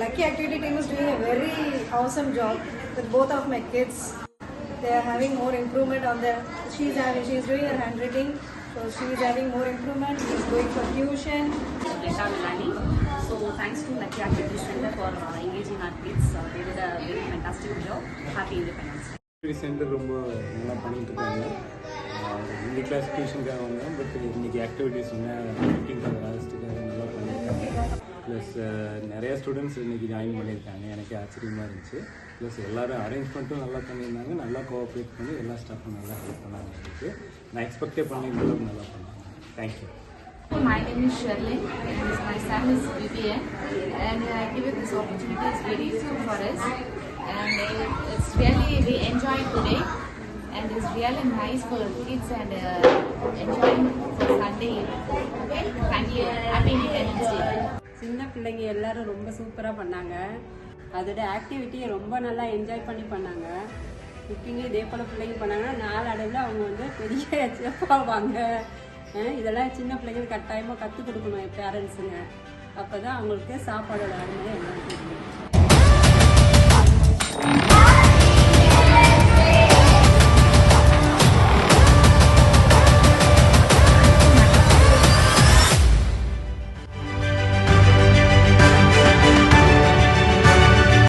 Lucky Activity team is doing a very awesome job with both of my kids. They are having more improvement on their. She is doing her handwriting, so she is having more improvement. She is going for tuition. So thanks to Lucky Activity Center for engaging our kids. They did a very fantastic job. Happy Independence Day. Activity Center ரொம்ப நல்லா பண்ணிட்டு இருக்காங்க. இந்த class டியூஷனுக்காக வந்தோம், but இன்னைக்கு activities மீட்டிங்காக லாஸ்ட்டுக்காக நல்லா பண்ணியிருக்காங்க. Plus நிறையா ஸ்டூடெண்ட்ஸ் இன்றைக்கி ஜாயின் பண்ணியிருக்காங்க. எனக்கு ஆச்சரியமாக இருந்துச்சு. ப்ளஸ் எல்லோரும் அரேஞ்ச்மெண்ட்டும் நல்லா பண்ணியிருந்தாங்க. நல்லா கோஆப்ரேட் பண்ணி எல்லா ஸ்டாஃபும் நல்லா ஹெல்ப் பண்ணாங்க. எனக்கு நான் எக்ஸ்பெக்டே பண்ணியிருந்த நல்லா பண்ணாங்க. Thank you. My name is Sherlyn and my son is Vivian, and given this opportunity is very useful for us, and it's really we enjoy today, and it's really nice for kids and enjoying for Sunday. Thank you. Happy Independence Day. சின்ன பிள்ளைங்க எல்லாரும் ரொம்ப சூப்பராக பண்ணாங்க. அதோட ஆக்டிவிட்டியை ரொம்ப நல்லா enjoy பண்ணி பண்ணாங்க. குக்கிங்கு இதே போல் பிள்ளைங்க பண்ணாங்கன்னா நாளடைவில் அவங்க வந்து பெரிய செஃப் ஆவாங்க. இதெல்லாம் சின்ன பிள்ளைங்களுக்கு கட்டாயமாக கற்றுக் கொடுக்கணும் பேரண்ட்ஸுங்க. அப்போ தான் அவங்களுக்கு சாப்பாடோட அருமையை எல்லாருக்கும்